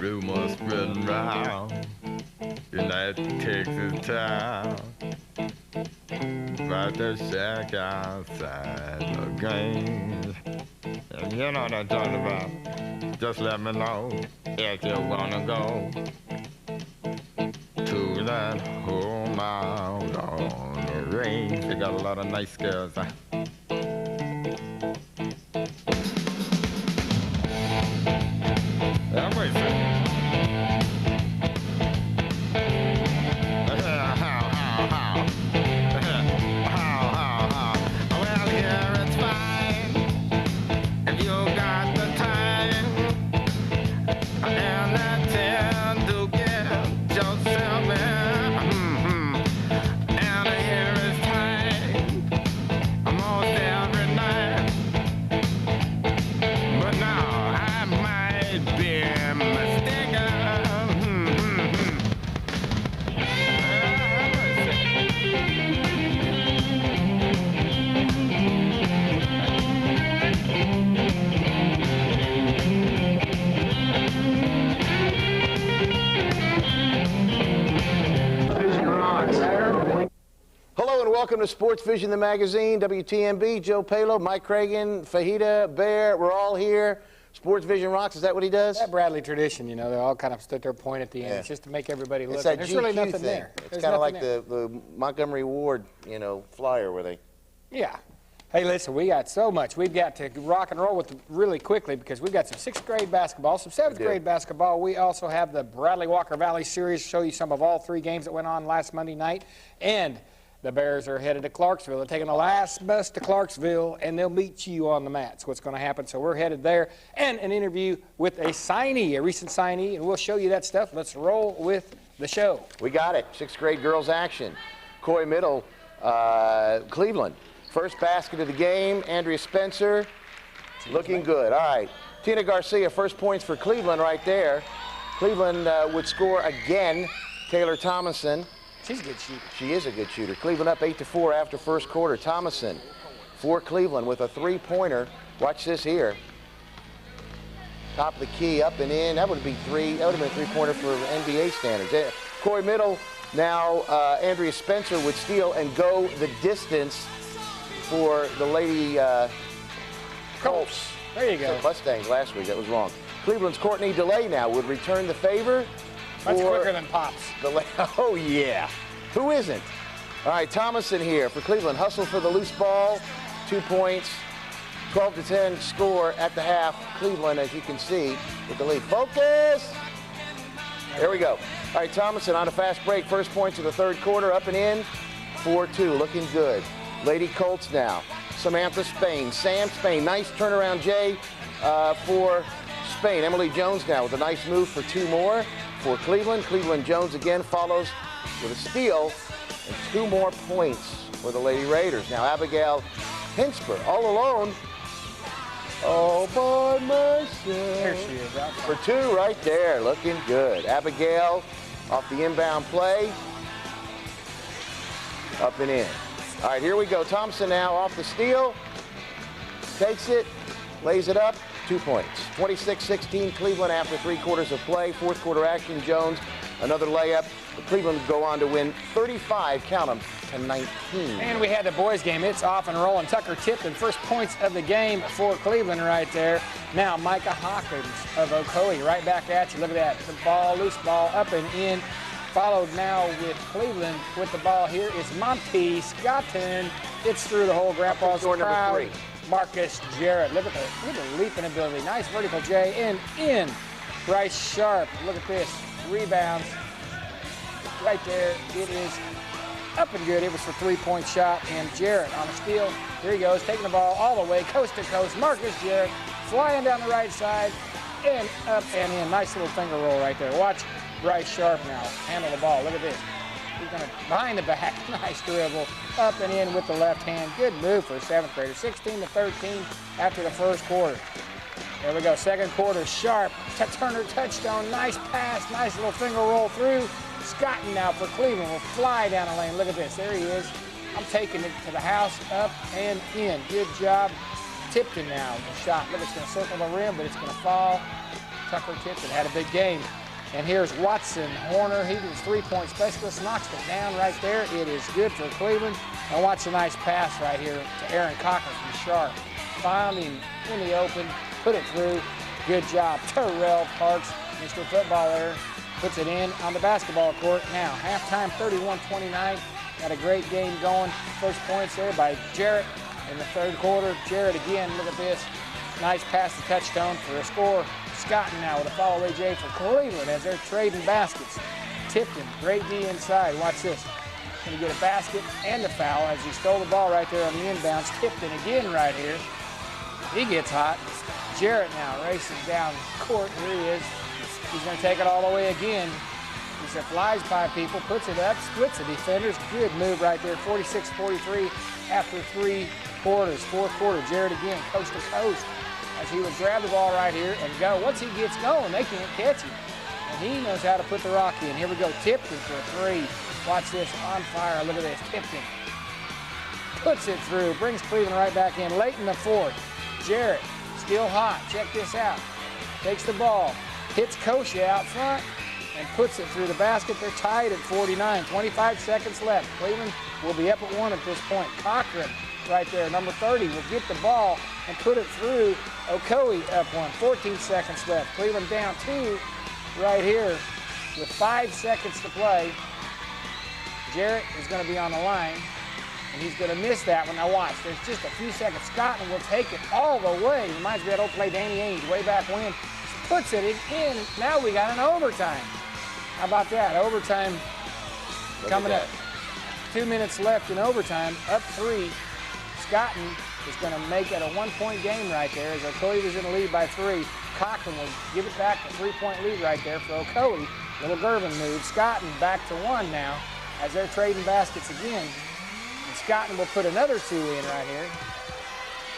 rumors spreading round. United Texas town. About to shack outside the game. And you know what I'm talking about. Just let me know if you wanna go to that home out on the range. They got a lot of nice girls. I'm racing. Well, yeah, it's fine if you got the time and the time to get yourself in. And here is time almost every night. But now I might be mistaken. Hello and welcome to SportsVision, the magazine. WTMB, Joe Palo, Mike Cragen, Fajita, Bear, we're all here. SportsVision rocks, is that what he does? That Bradley tradition, you know, they all kind of stood their point at the end. Yeah. It's just to make everybody look. It's that There's GQ really nothing thing. there. It's kind of like the Montgomery Ward, you know, flyer where they... Yeah. Hey, listen, we got so much. We've got to rock and roll with really quickly because we've got some 6th grade basketball, some 7th grade basketball. We also have the Bradley Walker Valley Series, show you some of all 3 games that went on last Monday night. And the Bears are headed to Clarksville. They're taking the last bus to Clarksville, and they'll meet you on the mat. That's what's going to happen. So we're headed there. And an interview with a signee, a recent signee, and we'll show you that stuff. Let's roll with the show. We got it. 6th grade girls action. Coy Middle, Cleveland. First basket of the game, Andrea Spencer, looking good. All right, Tina Garcia, first points for Cleveland right there. Cleveland would score again. Taylor Thomason. She's a good shooter. She is a good shooter. Cleveland up 8-4 after first quarter. Thomason for Cleveland with a 3-pointer. Watch this here. Top of the key, up and in. That would be 3. That would have been a 3-pointer for NBA standards. Coy Middle, now Andrea Spencer would steal and go the distance for the Lady Colts. There you go. Mustangs last week. That was wrong. Cleveland's Courtney DeLay now would return the favor. That's quicker than Pops. Oh, yeah. Who isn't? All right, Thomason here for Cleveland. Hustle for the loose ball. 2 points. 12-10 score at the half. Cleveland, as you can see, with the lead. Focus! There we go. All right, Thomason on a fast break. First points of the 3rd quarter. Up and in. 4-2. Looking good. Lady Colts now. Samantha Spain. Sam Spain. Nice turnaround, Jay, for Spain. Emily Jones now with a nice move for 2 more for Cleveland. Cleveland Jones again follows with a steal and 2 more points for the Lady Raiders. Now Abigail Hinsper all alone. All by myself. There she is. For 2 right there. Looking good. Abigail off the inbound play. Up and in. All right, here we go. Thompson now off the steal. Takes it, lays it up, 2 points. 26-16 Cleveland after 3 quarters of play. 4th quarter action, Jones, another layup. The Cleveland go on to win 35, count them, to 19. And we had the boys game. It's off and rolling. Tucker Tipton, first points of the game for Cleveland right there. Now Micah Hawkins of Ocoee right back at you. Look at that. The ball, loose ball, up and in. Followed now with Cleveland with the ball here is Monty Scotton. It's through the whole Grandpa's crowd. Marcus Jarrett. Look at the leaping ability. Nice vertical J. And in. Bryce Sharp. Look at this. Rebounds. Right there. It is up and good. It was for 3-point shot. And Jarrett on a steal. Here he goes. Taking the ball all the way coast to coast. Marcus Jarrett flying down the right side. And up and in. Nice little finger roll right there. Watch Bryce Sharp now handle the ball. Look at this. He's going to behind the back. Nice dribble. Up and in with the left hand. Good move for a 7th grader. 16-13 after the first quarter. There we go. 2nd quarter. Sharp. Turner touchdown. Nice pass. Nice little finger roll through. Scotton now for Cleveland will fly down the lane. Look at this. There he is. I'm taking it to the house. Up and in. Good job. Tipton now. The shot. Look, it's going to circle the rim, but it's going to fall. Tucker Tipton had a big game. And here's Watson Horner. He was three-point specialist, knocks it down right there. It is good for Cleveland. And watch a nice pass right here to Aaron Cochran from Sharp. Found him in the open, put it through. Good job. Terrell Parks, Mr. Football there, puts it in on the basketball court. Now, halftime 31-29. Got a great game going. First points there by Jarrett in the third quarter. Jarrett again, look at this. Nice pass to Touchstone for a score. Scotton now with a follow AJ for Cleveland as they're trading baskets. Tipton, great D inside. Watch this. Going to get a basket and a foul as he stole the ball right there on the inbounds. Tipton again right here. He gets hot. Jarrett now racing down court. Here he is. He's going to take it all the way again. He said flies by people, puts it up, splits the defenders. Good move right there. 46-43 after 3 quarters. Fourth quarter, Jarrett again, coast to coast, as he would grab the ball right here and go. Once he gets going, they can't catch him. And he knows how to put the rock in. Here we go, Tipton for a 3. Watch this, on fire. Look at this, Tipton. Puts it through, brings Cleveland right back in. Late in the fourth, Jarrett, still hot. Check this out. Takes the ball, hits Kosha out front, and puts it through the basket. They're tied at 49. 25 seconds left. Cleveland will be up at 1 at this point. Cochran right there, number 30, will get the ball and put it through. Okoye up 1. 14 seconds left. Cleveland down 2 right here with 5 seconds to play. Jarrett is going to be on the line, and he's going to miss that one. Now watch, there's just a few seconds. Scotton will take it all the way. Reminds me of that old play Danny Ainge way back when. Puts it in. Now we got an overtime. How about that? Overtime coming up. 2 minutes left in overtime. Up 3. Scotton is going to make it a 1-point game right there as Okoye was in the lead by 3. Cochran will give it back, a 3-point lead right there for Okoye. Little Gervin move. Scotton back to 1 now as they're trading baskets again. And Scotton will put another 2 in right here.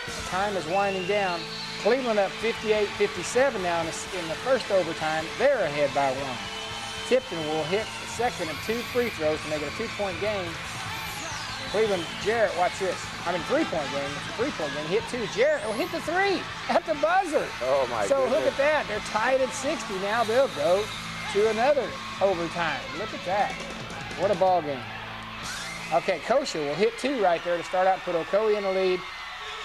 The time is winding down. Cleveland up 58-57 now in the first overtime. They're ahead by 1. Tipton will hit the second of 2 free throws to make it a 2-point game. Cleveland, Jarrett, watch this. 3-point game. It's a 3-point game. Hit 2. Jarrett will hit the 3 at the buzzer. Oh, my So goodness. look at that. They're tied at 60 now. They'll go to another overtime. Look at that. What a ball game. Okay, Kosha will hit 2 right there to start out, put Okoye in the lead.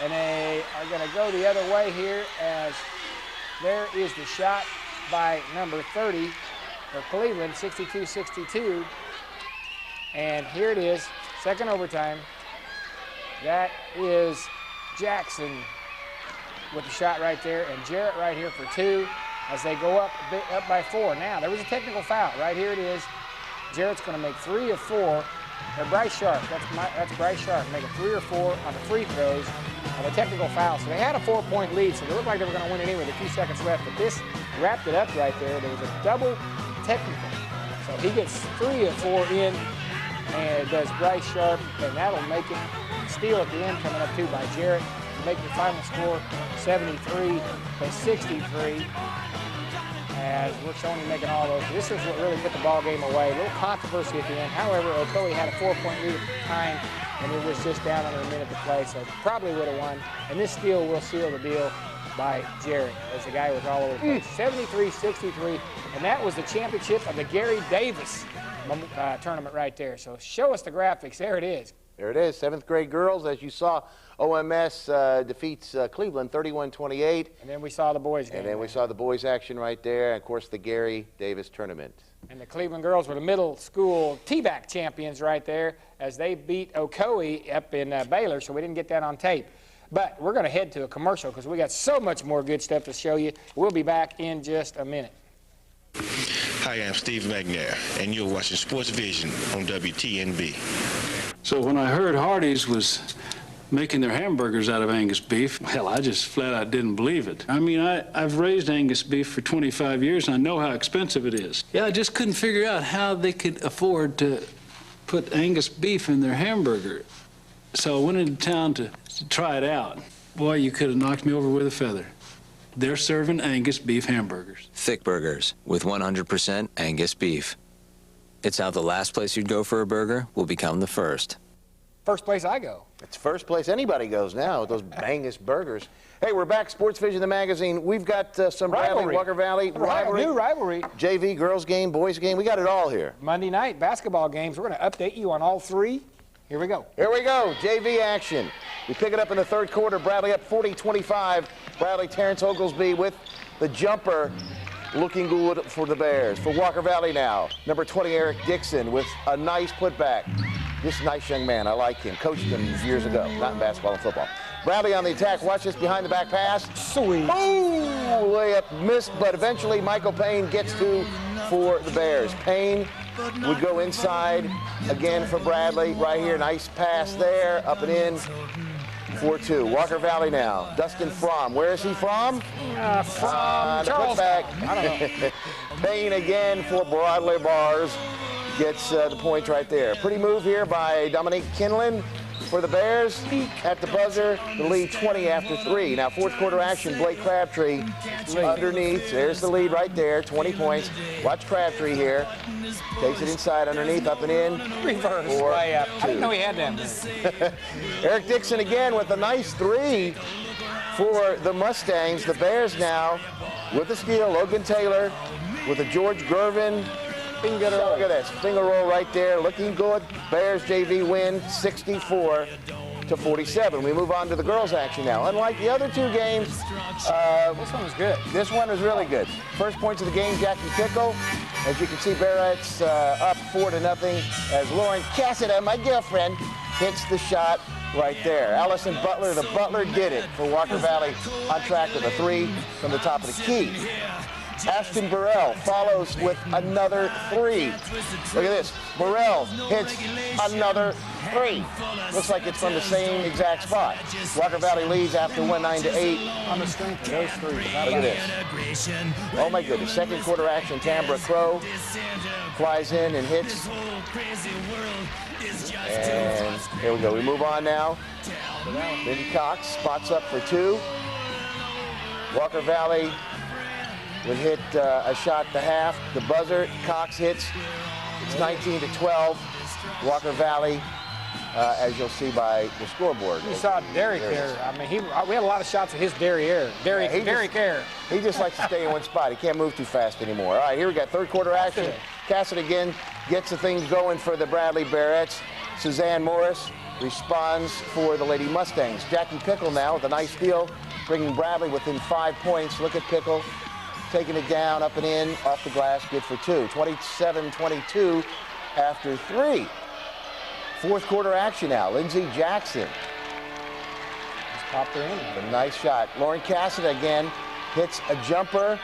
And they are going to go the other way here as there is the shot by number 30 for Cleveland, 62-62. And here it is, second overtime. That is Jackson with the shot right there, and Jarrett right here for 2 as they go up by 4. Now, there was a technical foul. Right here it is. Jarrett's going to make 3 of 4. Or Bryce Sharp, that's Bryce Sharp, making 3 or 4 on the free throws of a technical foul. So they had a 4-point lead, so they looked like they were going to win it anyway with a few seconds left. But this wrapped it up right there. There was a double technical. So he gets 3 of 4 in, and it does Bryce Sharp, and that'll make it steal at the end, coming up 2 by Jarrett to make the final score 73-63. As we're only making all those. This is what really put the ball game away. A little controversy at the end. However, Okoye had a 4-point lead at the time, and it was just down under a minute to play, so probably would have won. And this steal will seal the deal by Jarrett, as the guy was all over the place. 73-63, and that was the championship of the Gary Davis tournament right there. So show us the graphics. There it is. There it is. 7th grade girls, as you saw, OMS defeats Cleveland 31-28. And then we saw the boys game. And then we saw the boys action right there. And, of course, the Gary Davis tournament. And the Cleveland girls were the middle school T-back champions right there as they beat Okoye up in Baylor, so we didn't get that on tape. But we're going to head to a commercial because we got so much more good stuff to show you. We'll be back in just a minute. Hi, I'm Steve McNair, and you're watching SportsVision on WTNB. So when I heard Hardee's was making their hamburgers out of Angus beef, hell, I just flat out didn't believe it. I mean, I've raised Angus beef for 25 years, and I know how expensive it is. Yeah, I just couldn't figure out how they could afford to put Angus beef in their hamburger. So I went into town to try it out. Boy, you could have knocked me over with a feather. They're serving Angus beef hamburgers. Thick burgers with 100% Angus beef. It's how the last place you'd go for a burger will become the first. first place I go. It's first place anybody goes now with those Angus burgers. Hey, we're back. SportsVision, the magazine. We've got some Bradley, Walker Valley rivalry. New rivalry. JV, girls game, boys game. We got it all here. Monday night basketball games. We're going to update you on all three. Here we go. Here we go. JV action. We pick it up in the third quarter. Bradley up 40-25. Bradley, Terrence Oglesby with the jumper. Looking good for the Bears. For Walker Valley now, number 20, Eric Dixon with a nice putback. This nice young man, I like him. Coached him years ago, not in basketball and football. Bradley on the attack. Watch this behind the back pass. Sweet. Oh, layup missed, but eventually Michael Payne gets to for the Bears. Payne would go inside again for Bradley. Right here, nice pass there, up and in. 4-2. Walker Valley now. Dustin Fromm. Where is he from? From Charles. Putback. I don't know. Payne again for Bradley Bars. Gets the point right there. Pretty move here by Dominique Kinlan for the Bears. At the buzzer, the lead 20 after 3. Now, fourth quarter action, Blake Crabtree underneath. There's the lead right there, 20 points. Watch Crabtree here. Takes it inside, underneath, up and in. Reverse layup. I didn't know he had that. Eric Dixon again with a nice 3 for the Mustangs. The Bears now with the steal. Logan Taylor with a George Gervin. Look at this, finger roll right there, looking good. Bears JV win 64-47. We move on to the girls' action now. Unlike the other two games, This one was good. this one was really good. First points of the game, Jackie Pickle. As you can see, Barrett's up 4-0 as Lauren Cassida, my girlfriend, hits the shot right there. Allison Butler, the Butler, did it for Walker Valley, on track with a 3 from the top of the key. Ashton Burrell follows with another 3. Look at this. Burrell hits another 3. Looks like it's from the same exact spot. Walker Valley leads after 9-8. On the strength of those three. Look at this. Oh my goodness. Second quarter action. Tambra Crow flies in and hits. And here we go. We move on now. Mindy Cox spots up for 2. Walker Valley would hit a shot at the half. The buzzer, Cox hits. It's 19-12. Walker Valley, as you'll see by the scoreboard. You saw Derek there. I mean, we had a lot of shots of his derriere. Derek Air. He just likes to stay in one spot. He can't move too fast anymore. All right, here we got third quarter action. Cassidy again gets the things going for the Bradley Barretts. Suzanne Morris responds for the Lady Mustangs. Jackie Pickle now with a nice steal, bringing Bradley within 5 points. Look at Pickle. Taking it down, up and in, off the glass, good for 2. 27-22 after 3. Fourth quarter action now. Lindsey Jackson. Just popped her in. A nice shot. Lauren Cassidy again hits a jumper.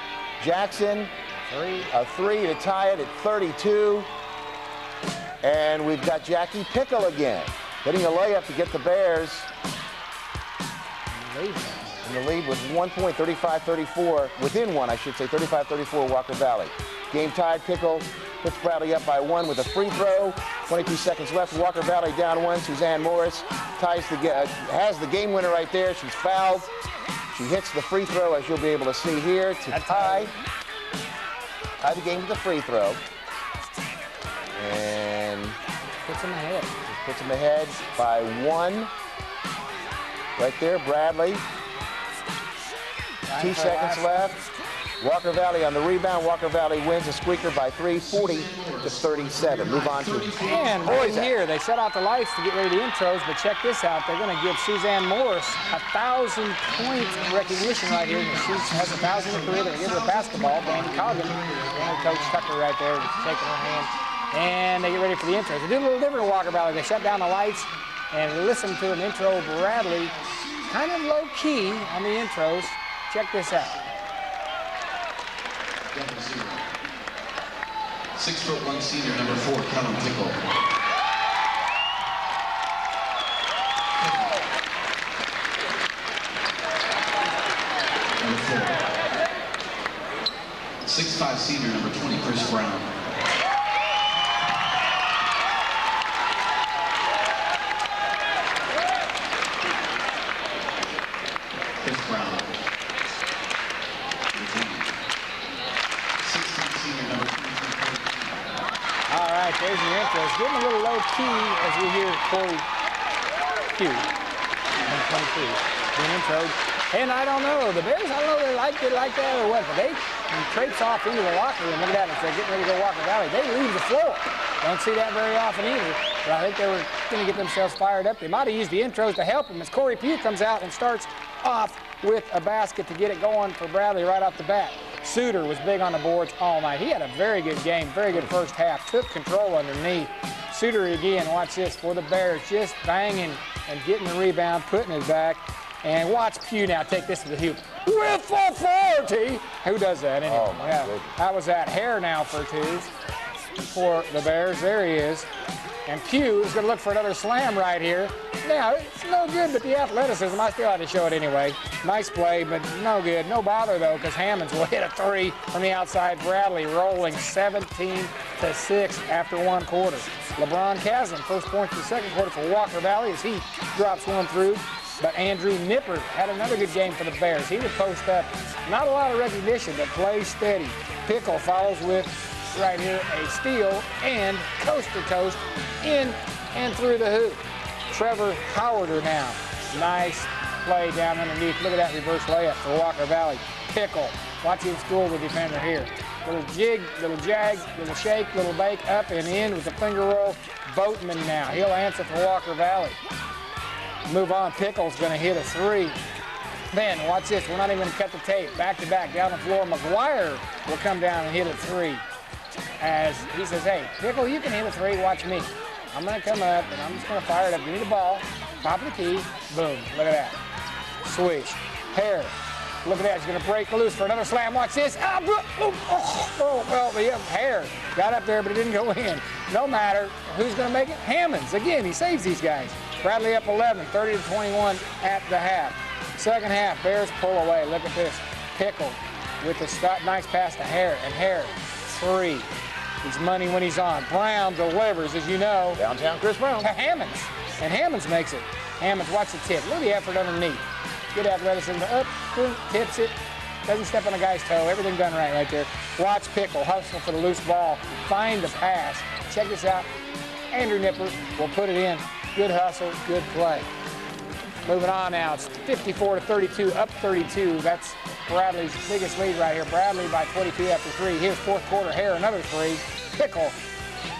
Jackson, a 3 to tie it at 32. And we've got Jackie Pickle again, hitting a layup to get the Bears in the lead with 1 point, 35-34, within 1, I should say, 35-34 Walker Valley. Game tied, Pickle puts Bradley up by 1 with a free throw. 22 seconds left, Walker Valley down 1. Suzanne Morris has the game winner right there. She's fouled. She hits the free throw, as you'll be able to see here, to tie the game with the free throw. And puts him ahead. Puts him ahead by 1. Right there, Bradley. 2 seconds left. Walker Valley on the rebound. Walker Valley wins a squeaker by 3, 40-37. Move on to and boys here. They shut out the lights to get ready to intros, but check this out. They're going to give Suzanne Morris 1,000-point recognition right here. She has 1,000 in her career. They're going to give her a basketball. Brandy Coggin, Coach Tucker right there, shaking her hand. And they get ready for the intros. They do a little different in Walker Valley. They shut down the lights and listen to an intro of Bradley, kind of low-key on the intros. Check this out. 6'1" senior, number 4, Callum Pickle. Number 4. 6'5" senior, number 20, Chris Brown. Chris Brown. 16 senior, number 23. All right, there's your intros. Give them a little low key as we hear Corey Pew. 122. Being introed. And I don't know, the Bears, I don't know if they liked it like that or what, but they traipse off into the locker room. Look at that, as they're getting ready to go Walker Valley. They leave the floor. Don't see that very often either, but I think they were going to get themselves fired up. They might have used the intros to help them as Corey Pugh comes out and starts off with a basket to get it going for Bradley right off the bat. Suter was big on the boards all night. He had a very good game, very good first half, took control underneath. Suter again, watch this, for the Bears, just banging and getting the rebound, putting it back. And watch Pugh now take this to the hoop with authority. Who does that anyway? Oh, my goodness. That was that hair now for two for the Bears. There he is. And Pugh is going to look for another slam right here. Now, it's no good, but the athleticism, I still had to show it anyway. Nice play, but no good. No bother, though, because Hammonds will hit a three from the outside. Bradley rolling 17-6 after one quarter. LeBron Chasm, first point for the second quarter for Walker Valley as he drops one through. But Andrew Nipper had another good game for the Bears. He would post up, not a lot of recognition, but plays steady. Pickle follows with, right here, a steal and coast-to-coast in and through the hoop. Trevor Howarder now. Nice play down underneath. Look at that reverse layup for Walker Valley. Pickle. Watch him school the defender here. Little jig, little jag, little shake, little bake, up and in with the finger roll. Boatman now. He'll answer for Walker Valley. Move on, Pickle's going to hit a three. Then, watch this, we're not even going to cut the tape. Back to back, down the floor, McGuire will come down and hit a three. As he says, hey, Pickle, you can hit a three, watch me. I'm going to come up, and I'm just going to fire it up. Give me the ball, top of the key, boom, look at that. Swish, Hare, look at that, he's going to break loose for another slam. Watch this, well, the Hare got up there, but it didn't go in. No matter, who's going to make it? Hammonds, again, he saves these guys. Bradley up 11, 30-21 at the half. Second half, Bears pull away. Look at this. Pickle with the nice pass to Hare, and Hare, three. He's money when he's on. Brown delivers, as you know. Downtown Chris Brown. To Hammonds, and Hammonds makes it. Hammonds, watch the tip. Look at the effort underneath. Good athleticism. Up, boom, tips it. Doesn't step on a guy's toe. Everything done right there. Watch Pickle hustle for the loose ball. Find the pass. Check this out. Andrew Nipper will put it in. Good hustle, good play. Moving on now, it's 54-32, up 32. That's Bradley's biggest lead right here. Bradley by 22 after three. Here's fourth quarter, Hare, another three. Pickle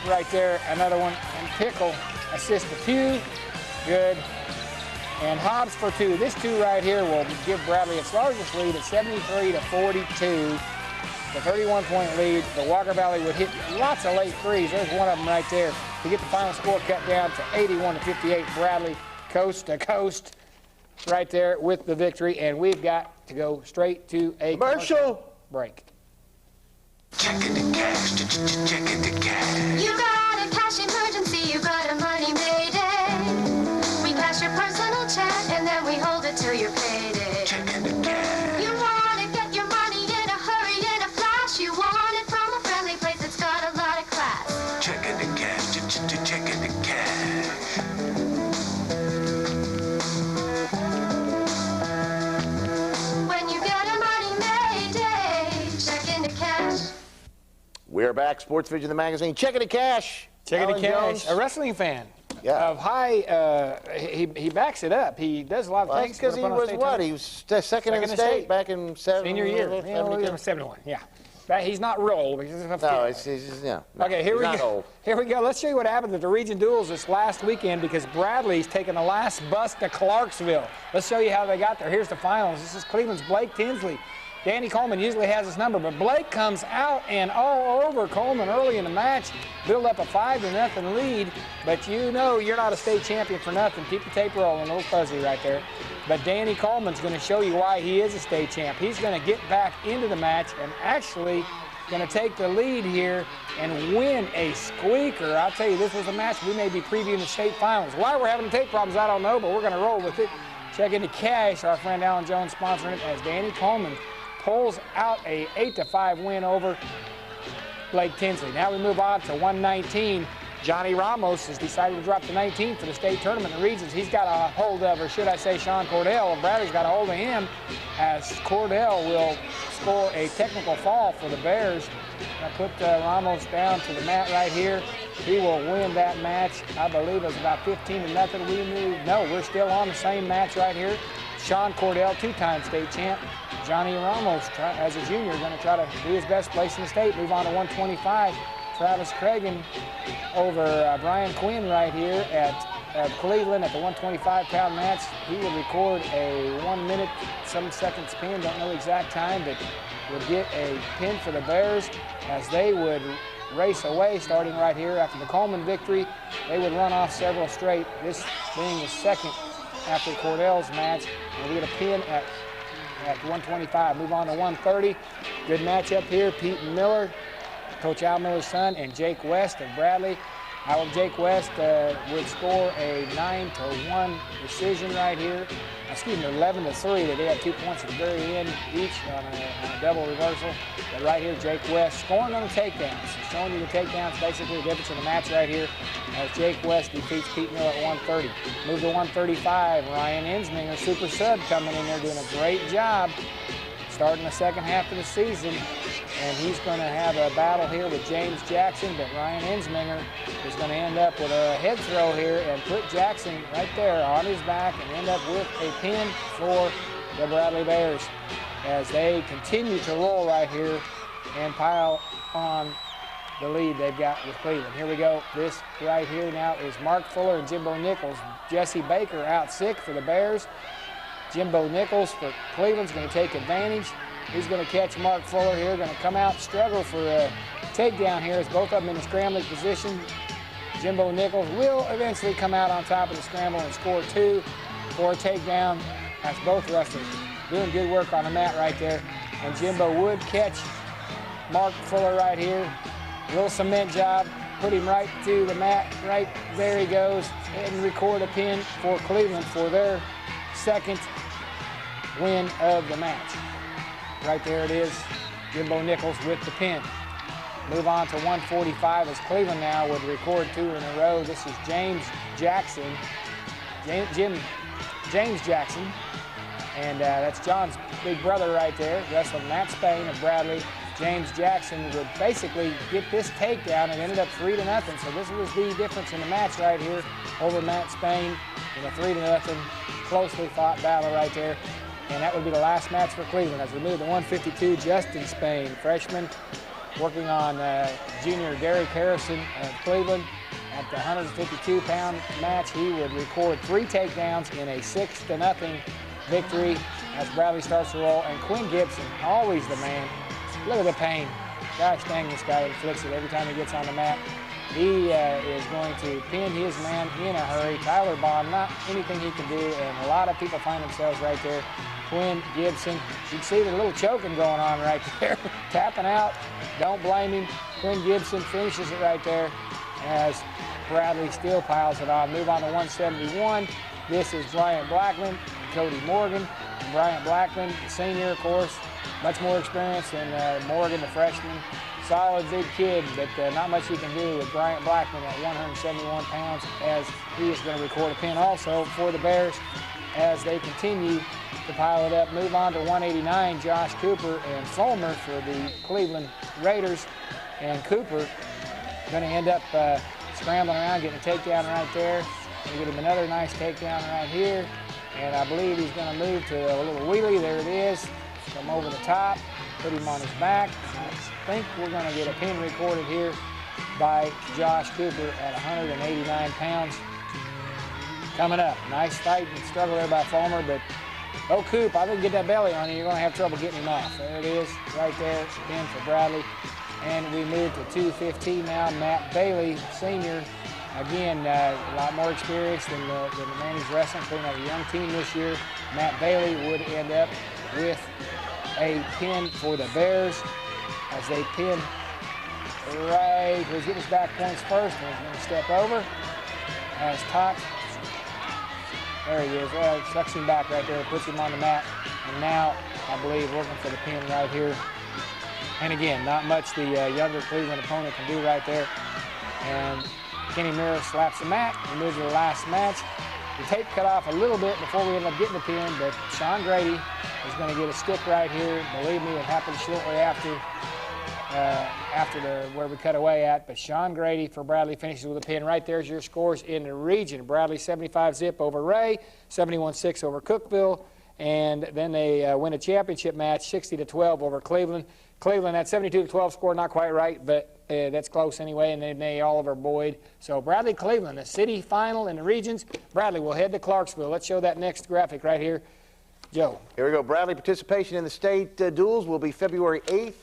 right there, another one. And Pickle assists to Pugh, good. And Hobbs for two. This two right here will give Bradley its largest lead at 73-42. The 31-point lead. The Walker Valley would hit lots of late threes. There's one of them right there to get the final score cut down to 81-58. Bradley coast to coast right there with the victory. And we've got to go straight to a commercial break. Checking the cash, checking the cash. You got a cash emergency, you got a money mayday. We cash your personal check and then we hold it till your payday. Checking the cash. You want to get your money in a hurry, in a flash. You want it from a friendly place that's got a lot of class. Checking the cash, checking the cash. When you get a money mayday, checking the cash. We're back, SportsVision, the magazine. Checking the cash. Checking the Alan cash. Jones. A wrestling fan. Yeah. Of high, he backs it up. He does a lot of Well, things. because he was what? He was second in the state back in Senior year. 71, yeah. He's not real old. He's just No, he's yeah. No, okay, here we not go. old. Here we go. Let's show you what happened at the region duels this last weekend because Bradley's taking the last bus to Clarksville. Let's show you how they got there. Here's the finals. This is Cleveland's Blake Tinsley. Danny Coleman usually has his number, but Blake comes out and all over Coleman early in the match, build up a 5-0 lead, but you know you're not a state champion for nothing. Keep the tape rolling, a little fuzzy right there. But Danny Coleman's going to show you why he is a state champ. He's going to get back into the match and actually going to take the lead here and win a squeaker. I'll tell you, this was a match we may be previewing the state finals. Why we're having tape problems, I don't know, but we're going to roll with it. Check into cash, our friend Alan Jones sponsoring it as Danny Coleman pulls out a 8-5 win over Blake Tinsley. Now we move on to 119. Johnny Ramos has decided to drop to 19 for the state tournament in the regions. He's got a hold of, or should I say Sean Cordell. Bradley's got a hold of him as Cordell will score a technical fall for the Bears. I put Ramos down to the mat right here. He will win that match. I believe it was about 15-0. We moved. No, we're still on the same match right here. Sean Cordell, two-time state champ. Johnny Ramos, as a junior, going to try to do his best place in the state. Move on to 125. Travis Cragen over Brian Quinn right here at Cleveland at the 125-pound match. He will record a 1 minute, some seconds pin. Don't know the exact time, but would get a pin for the Bears as they would race away starting right here after the Coleman victory. They would run off several straight, this being the second after Cordell's match. And we get a pin at 125. Move on to 130. Good matchup here. Pete Miller, Coach Al Miller's son, and Jake West of Bradley. Jake West would score a 9-1 decision right here. Excuse me, 11-3. They had 2 points at the very end each on a double reversal. But right here, Jake West scoring on the takedowns. So showing you the takedowns, basically the difference in the match right here as Jake West defeats Pete Miller at 130. Move to 135. Ryan Ensminger, super sub, coming in there doing a great job starting the second half of the season. And he's going to have a battle here with James Jackson, but Ryan Ensminger is going to end up with a head throw here and put Jackson right there on his back and end up with a pin for the Bradley Bears as they continue to roll right here and pile on the lead they've got with Cleveland. Here we go. This right here now is Mark Fuller and Jimbo Nichols. Jesse Baker out sick for the Bears. Jimbo Nichols for Cleveland's going to take advantage. He's going to catch Mark Fuller here, going to come out, struggle for a takedown here as both of them in a scrambling position. Jimbo Nichols will eventually come out on top of the scramble and score 2 for a takedown. That's both wrestlers doing good work on the mat right there. And Jimbo would catch Mark Fuller right here. A little cement job, put him right to the mat. Right there he goes, and record a pin for Cleveland for their second win of the match. Right there it is, Jimbo Nichols with the pin. Move on to 145 as Cleveland now would record 2 in a row. This is James Jackson, James Jackson, and that's John's big brother right there, wrestling Matt Spain of Bradley. James Jackson would basically get this takedown and ended up 3-0. So this was the difference in the match right here over Matt Spain in a 3-0 closely fought battle right there. And that would be the last match for Cleveland as we move to 152. Justin Spain, freshman, working on junior Derek Harrison of Cleveland. At the 152-pound match, he would record 3 takedowns in a 6-0 victory as Bradley starts to roll. And Quinn Gibson, always the man. Look at the pain. Gosh dang, this guy inflicts it every time he gets on the mat. He is going to pin his man in a hurry. Tyler Bond, not anything he can do, and a lot of people find themselves right there. Quinn Gibson, you can see the little choking going on right there. Tapping out, don't blame him. Quinn Gibson finishes it right there as Bradley still piles it on. Move on to 171. This is Bryant Blackman and Cody Morgan. And Bryant Blackman, the senior, of course, much more experience than Morgan, the freshman. Solid big kid, but not much he can do with Bryant Blackman at 171 pounds as he is going to record a pin also for the Bears as they continue to pile it up. Move on to 189, Josh Cooper and Fulmer for the Cleveland Raiders. And Cooper going to end up scrambling around, getting a takedown right there. Going to get him another nice takedown right here. And I believe he's going to move to a little wheelie. There it is. Come over the top, put him on his back. I think we're going to get a pin recorded here by Josh Cooper at 189 pounds. Coming up, nice fight and struggle there by Fulmer, but oh, Coop, I didn't get that belly on you. You're going to have trouble getting him off. There it is, right there, pin for Bradley. And we move to 215 now. Matt Bailey, senior. Again, a lot more experience than the man he's wrestling. Putting out a young team this year. Matt Bailey would end up with a pin for the Bears as they pin right. He's getting his back points first, and he's going to step over as Tot. There he is. Sucks him back right there, puts him on the mat, and now I believe working for the pin right here. And again, not much the younger Cleveland opponent can do right there. And Kenny Mira slaps the mat. We move to the last match. The tape cut off a little bit before we ended up getting the pin, but Sean Grady is going to get a stick right here. Believe me, it happened shortly after where we cut away at. But Sean Grady for Bradley finishes with a pin. Right there's your scores in the region. Bradley 75-zip over Ray, 71-6 over Cookeville, and then they win a championship match 60-12 over Cleveland. Cleveland, that 72-12 score, not quite right, but that's close anyway, and they Oliver Boyd. So Bradley, Cleveland, the city final in the regions. Bradley will head to Clarksville. Let's show that next graphic right here. Joe. Here we go. Bradley participation in the state duels will be February 8th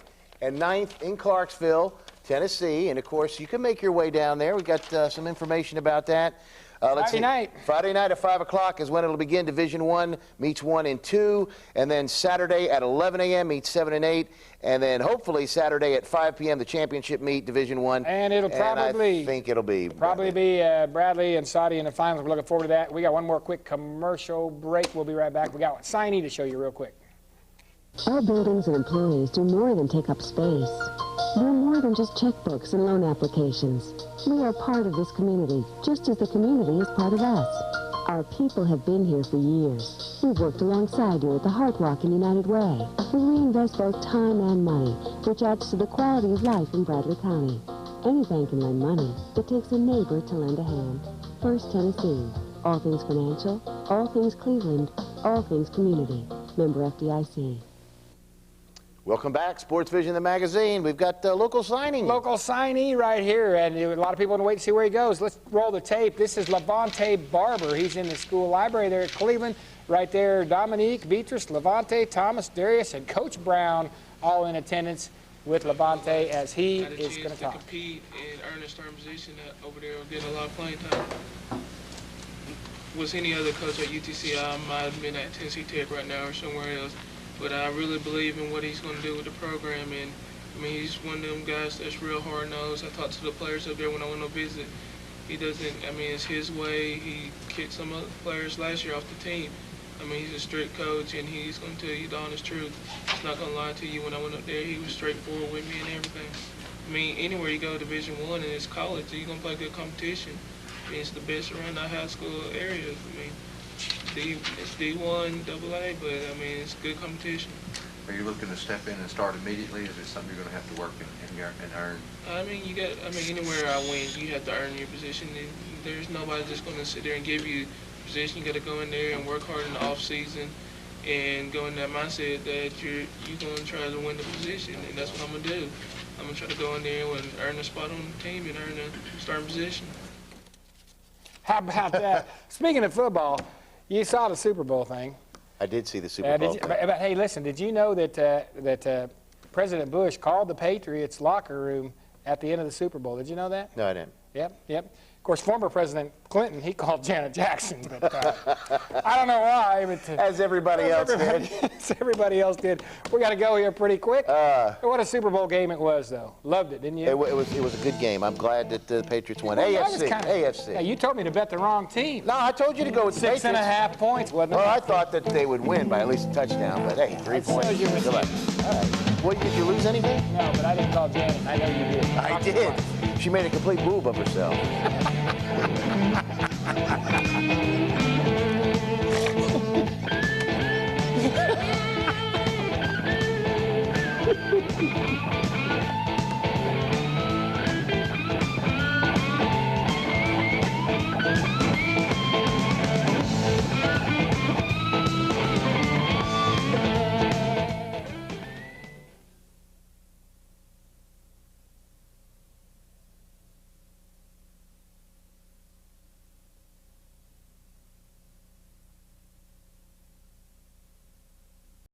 and 9th in Clarksville, Tennessee. And, of course, you can make your way down there. We've got some information about that. Friday night. Friday night at 5 o'clock is when it'll begin. Division 1 meets 1 and 2. And then Saturday at 11 a.m. meets 7 and 8. And then hopefully Saturday at 5 p.m. the championship meet, Division 1. And it'll probably... I think it'll be... Bradley and Saudi in the finals. We're looking forward to that. We got one more quick commercial break. We'll be right back. We got one signee to show you real quick. Our buildings and employees do more than take up space. We're more than just checkbooks and loan applications. We are part of this community, just as the community is part of us. Our people have been here for years. We've worked alongside you at the Heart Walk and United Way. We reinvest both time and money, which adds to the quality of life in Bradley County. Any bank can lend money. It takes a neighbor to lend a hand. First Tennessee. All things financial, all things Cleveland, all things community. Member FDIC. Welcome back, SportsVision, the magazine. We've got local signing. Local signee right here, and a lot of people want to wait to see where he goes. Let's roll the tape. This is Levante Barber. He's in the school library there at Cleveland. Right there, Dominique, Beatrice, Levante, Thomas, Darius, and Coach Brown all in attendance with Levante as he is going to talk. Compete and earn a starting position over there will get a lot of playing time. Was any other coach at UTC, I might have been at Tennessee Tech right now or somewhere else. But I really believe in what he's going to do with the program. And, I mean, he's one of them guys that's real hard-nosed. I talked to the players up there when I went on visit. He doesn't, I mean, it's his way. He kicked some other players last year off the team. I mean, he's a strict coach, and he's going to tell you the honest truth. He's not going to lie to you. When I went up there, he was straightforward with me and everything. I mean, anywhere you go, Division I and it's college, you're going to play good competition. I mean, it's the best around the high school areas. I mean, it's D1, AA, but I mean, it's good competition. Are you looking to step in and start immediately? Is it something you're going to have to work and earn? I mean, anywhere I win, you have to earn your position. There's nobody just going to sit there and give you a position. You got to go in there and work hard in the off season and go in that mindset that you're going to try to win the position, and that's what I'm going to do. I'm going to try to go in there and earn a spot on the team and earn a starting position. How about that? Speaking of football, you saw the Super Bowl thing. I did see the Super Bowl thing. But hey, listen, did you know that President Bush called the Patriots locker room at the end of the Super Bowl? Did you know that? No, I didn't. Yep. Of course, former President Clinton, he called Janet Jackson, but I don't know why. But, as everybody else did. As everybody else did. We got to go here pretty quick. What a Super Bowl game it was, though. Loved it, didn't you? It was a good game. I'm glad that the Patriots won. AFC. Now, you told me to bet the wrong team. No, I told you to go with the Patriots. 6.5 points, wasn't it? Well, I thought that they would win by at least a touchdown, but hey, 3 points. Good luck. All right. Well, did you lose anything? No, but I didn't call Janet. I know you did. I did. She made a complete boob of herself.